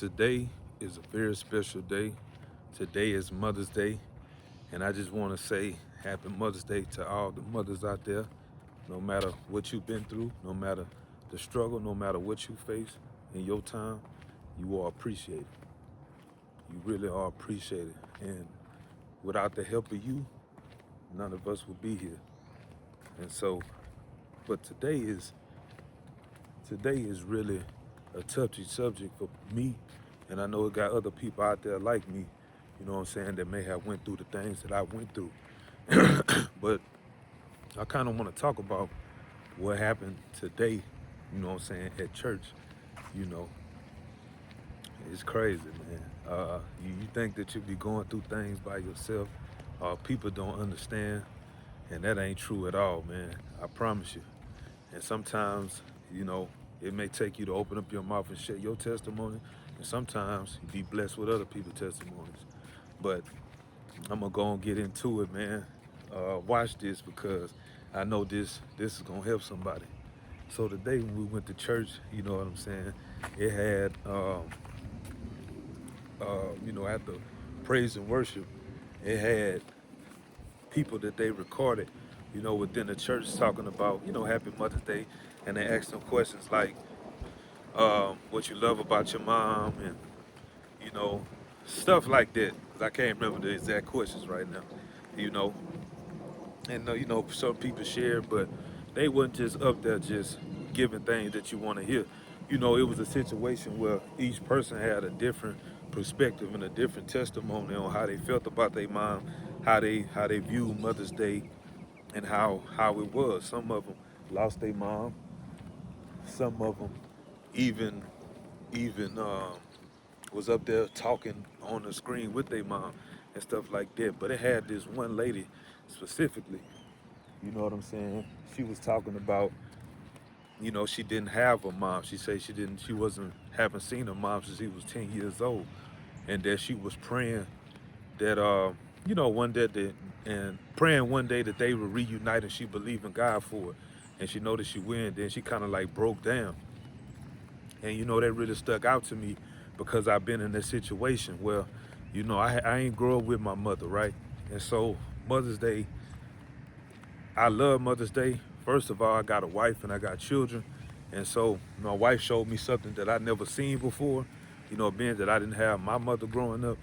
Today is a very special day. Today is Mother's Day, and I just want to say Happy Mother's Day to all the mothers out there. No matter what you've been through, no matter the struggle, no matter what you face in your time, you are appreciated. You really are appreciated. And without the help of you, none of us would be here. And so, but today is really a touchy subject for me, and I know it got other people out there like me, you know what I'm saying, that may have went through the things that I went through. But I kind of want to talk about what happened today, you know what I'm saying, at church. You know, it's crazy, man. You think that you be going through things by yourself, people don't understand, and that ain't true at all, man. I promise you. And sometimes, you know, it may take you to open up your mouth and share your testimony, and sometimes you be blessed with other people's testimonies. But I'm gonna go and get into it, man. Watch this because I know this is gonna help somebody. So today when we went to church, you know what I'm saying, it had, after praise and worship, it had people that they recorded, within the church talking about, Happy Mother's Day, and they asked them questions like, what you love about your mom, and you know, stuff like that. 'Cause I can't remember the exact questions right now, you know. And some people share, but they wasn't just up there just giving things that you want to hear. It was a situation where each person had a different perspective and a different testimony on how they felt about their mom, how they viewed Mother's Day, and how it was. Some of them lost their mom. Some of them even was up there talking on the screen with their mom and stuff like that. But it had this one lady specifically, you know what I'm saying? She was talking about, she didn't have a mom. She said haven't seen her mom since she was 10 years old. And that she was praying that, one day and praying one day that they would reunite, and she believed in God for it. And she noticed she went, then she kind of like broke down. And that really stuck out to me because I've been in this situation where, I ain't grow up with my mother, right? And so Mother's Day, I love Mother's Day. First of all, I got a wife and I got children. And so my wife showed me something that I never seen before, being that I didn't have my mother growing up.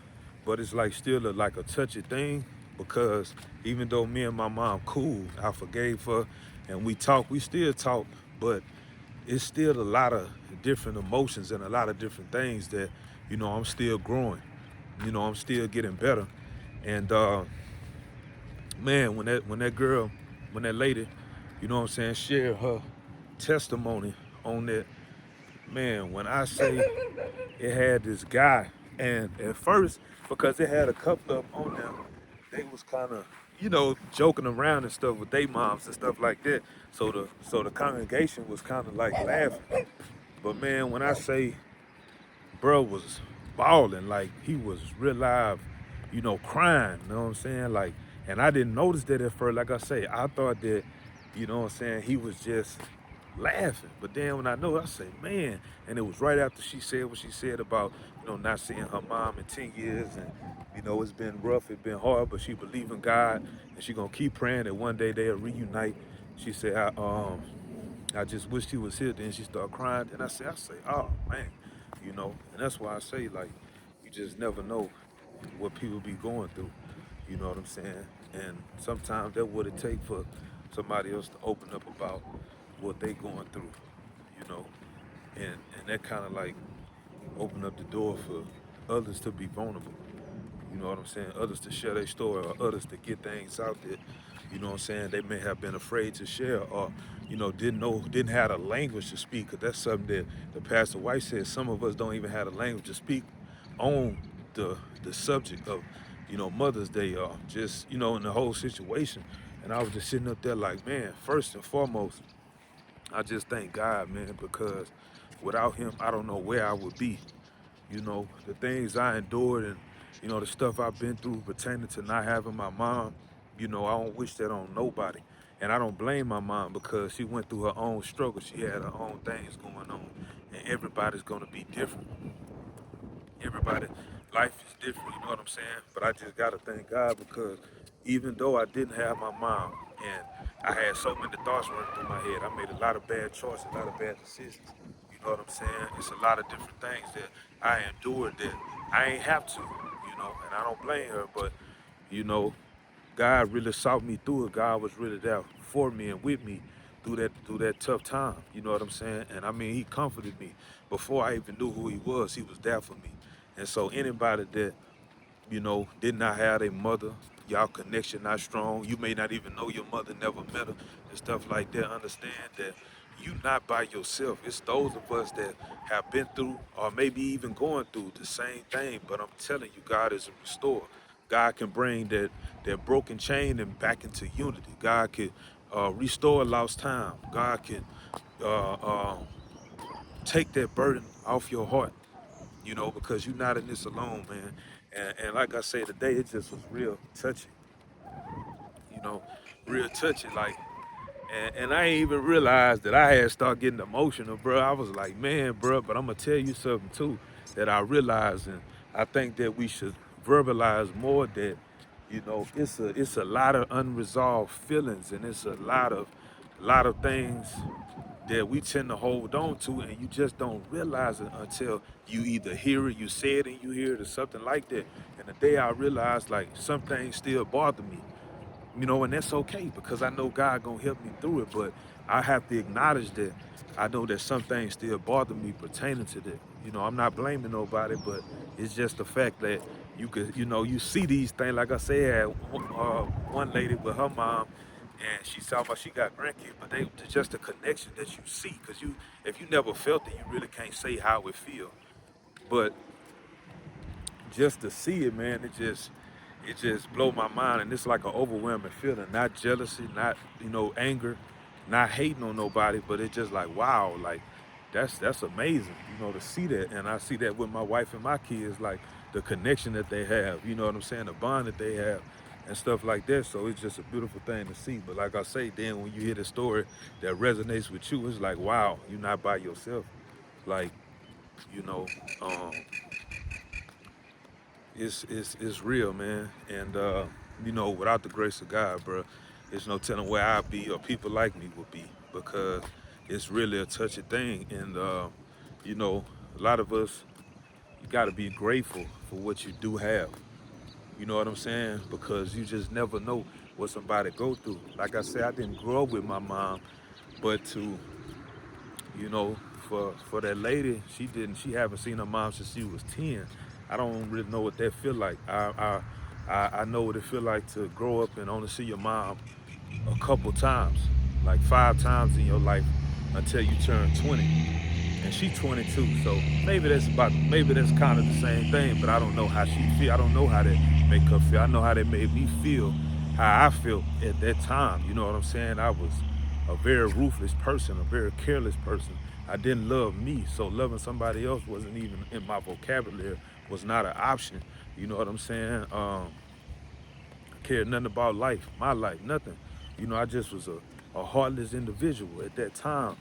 But it's like still like a touchy thing because even though me and my mom cool, I forgave her and we still talk, but it's still a lot of different emotions and a lot of different things that, I'm still growing. I'm still getting better. And man, when that lady, shared her testimony on that, man, when I say it had this guy, and at first, because it had a couple of them on there, they was kind of, joking around and stuff with their moms and stuff like that. So the congregation was kind of like laughing. But man, when I say bro was balling, like he was real live, crying, you know what I'm saying? Like, and I didn't notice that at first. Like I say, I thought that, he was just laughing. But then when I know, I say, man, and it was right after she said what she said about, not seeing her mom in 10 years, and, it's been rough, it's been hard, but she believe in God, and she gonna keep praying that one day they'll reunite. She said, I just wish he was here. Then she started crying. And I say, oh man, and that's why I say, like, you just never know what people be going through. You know what I'm saying? And sometimes that's what it takes for somebody else to open up about what they going through, you know. And that kind of like open up the door for others to be vulnerable. You know what I'm saying? Others to share their story, or others to get things out there. You know what I'm saying? They may have been afraid to share, or, didn't have a language to speak. Cause that's something that the Pastor White said. Some of us don't even have a language to speak on the subject of, Mother's Day, or just, in the whole situation. And I was just sitting up there like, man, first and foremost, I just thank God, man, because without him, I don't know where I would be. The things I endured, and, the stuff I've been through pertaining to not having my mom, I don't wish that on nobody. And I don't blame my mom because she went through her own struggle. She had her own things going on. And everybody's going to be different. everybody, life is different, you know what I'm saying? But I just gotta thank God because even though I didn't have my mom and I had so many thoughts running through my head, I made a lot of bad choices, a lot of bad decisions. You know what I'm saying? It's a lot of different things that I endured that I ain't have to, and I don't blame her, but you know, God really saw me through it. God was really there for me and with me through that tough time. You know what I'm saying? And I mean, He comforted me before I even knew who He was. He was there for me. And so anybody that did not have a mother, y'all connection not strong. You may not even know your mother, never met her, and stuff like that. Understand that you not by yourself. It's those of us that have been through or maybe even going through the same thing. But I'm telling you, God is a restorer. God can bring that broken chain and back into unity. God can restore lost time. God can uh, uh, take that burden off your heart, because you're not in this alone, man. And like I say today, it just was real touchy, you know, real touchy. Like, and I ain't even realized that I had started getting emotional, bro. I was like, man, bro, but I'm gonna tell you something too that I realized, and I think that we should verbalize more that, it's a lot of unresolved feelings, and it's a lot of things that we tend to hold on to, and you just don't realize it until you either hear it, you say it and you hear it, or something like that. And the day I realized, like, some things still bother me, and that's okay because I know God gonna help me through it. But I have to acknowledge that I know that some things still bother me pertaining to that. I'm not blaming nobody, but it's just the fact that you see these things. Like I said, one lady with her mom, and she talking about she got grandkids, but just the connection that you see, because if you never felt it, you really can't say how it feel. But just to see it, man, it just blow my mind, and it's like an overwhelming feeling. Not jealousy, not anger, not hating on nobody, but it's just like wow, like that's amazing, to see that, and I see that with my wife and my kids, like the connection that they have, you know what I'm saying, the bond that they have, and stuff like that. So it's just a beautiful thing to see. But like I say, then when you hear the story that resonates with you, it's like wow, you're not by yourself, like you know. Um, it's real, man. And without the grace of God, bro, there's no telling where I'd be or people like me would be, because it's really a touchy thing. And you know, a lot of us, you got to be grateful for what you do have. You know what I'm saying? Because you just never know what somebody go through. Like I said, I didn't grow up with my mom, but you know, for that lady, she haven't seen her mom since she was 10. I don't really know what that feel like. I know what it feel like to grow up and only see your mom a couple times, like 5 times in your life until you turn 20. And she's 22, so maybe that's kind of the same thing, but I don't know how she feel. I don't know how that make her feel. I know how that made me feel, how I felt at that time. You know what I'm saying? I was a very ruthless person, a very careless person. I didn't love me, so loving somebody else wasn't even in my vocabulary. Was not an option. You know what I'm saying? Cared nothing about life, my life, nothing. I just was a heartless individual at that time.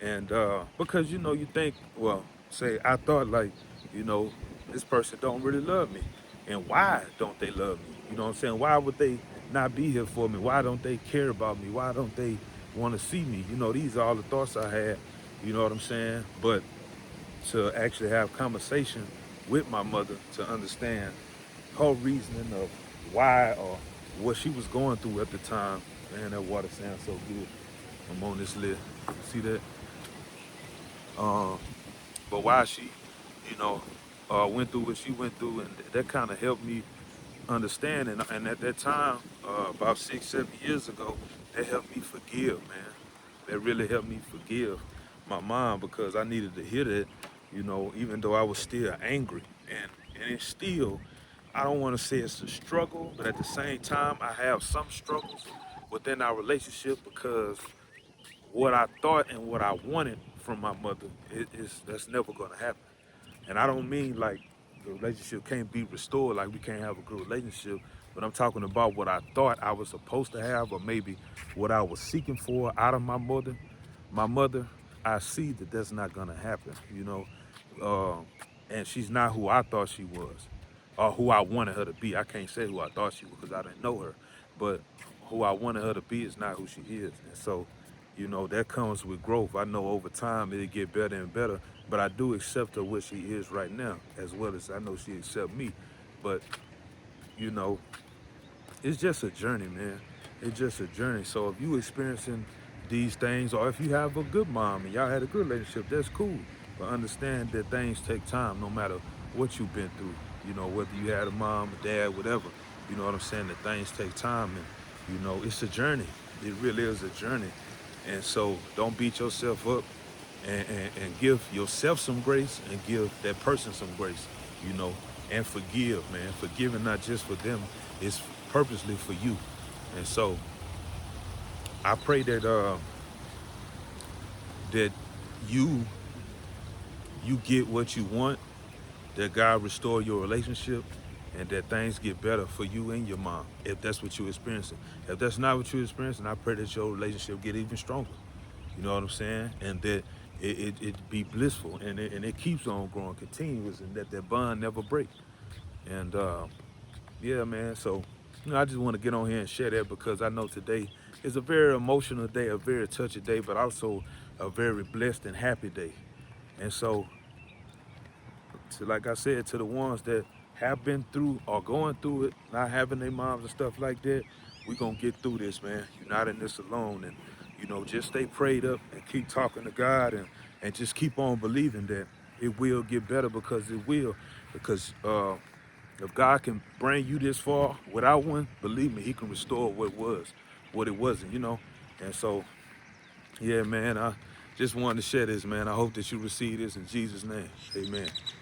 And because, you think, well, say, I thought like, you know, this person don't really love me. And why don't they love me? You know what I'm saying? Why would they not be here for me? Why don't they care about me? Why don't they want to see me? These are all the thoughts I had, you know what I'm saying? But to actually have conversation with my mother to understand her reasoning of why or what she was going through at the time. Man, that water sounds so good. I'm on this list. See that? Um, but why she, you know, went through what she went through, and that kind of helped me understand. And at that time, about 6, 7 years ago, that helped me forgive, man. That really helped me forgive my mom because I needed to hear that, even though I was still angry. And it's still, I don't want to say it's a struggle, but at the same time, I have some struggles within our relationship because what I thought and what I wanted from my mother that's never gonna happen. And I don't mean like the relationship can't be restored, like we can't have a good relationship, but I'm talking about what I thought I was supposed to have, or maybe what I was seeking for out of my mother. My mother, I see that that's not gonna happen. and she's not who I thought she was, or who I wanted her to be. I can't say who I thought she was because I didn't know her, but who I wanted her to be is not who she is. And so, that comes with growth. I know over time it'll get better and better, but I do accept her where she is right now, as well as I know she accepts me. But you know, it's just a journey, man. It's just a journey. So if you experiencing these things, or if you have a good mom and y'all had a good relationship, that's cool. But understand that things take time, no matter what you've been through. Whether you had a mom, a dad, whatever. You know what I'm saying? That things take time, and it's a journey. It really is a journey. And so don't beat yourself up, and give yourself some grace and give that person some grace, you know, and forgive, man. Forgiving not just for them, it's purposely for you. And so I pray that you you get what you want, that God restore your relationship, and that things get better for you and your mom, if that's what you're experiencing. If that's not what you're experiencing, I pray that your relationship get even stronger. You know what I'm saying? And that it be blissful, and it keeps on growing continuous, and that bond never break. And yeah, man. So I just want to get on here and share that because I know today is a very emotional day, a very touchy day, but also a very blessed and happy day. And so, like I said, to the ones that have been through or going through it, not having their moms and stuff like that, we gonna get through this, man. You're not in this alone, and just stay prayed up and keep talking to God, and just keep on believing that it will get better, because it will. Because if God can bring you this far without one, believe me, He can restore what was, what it wasn't. And so, yeah, man, I just wanted to share this, man. I hope that you receive this in Jesus' name. Amen.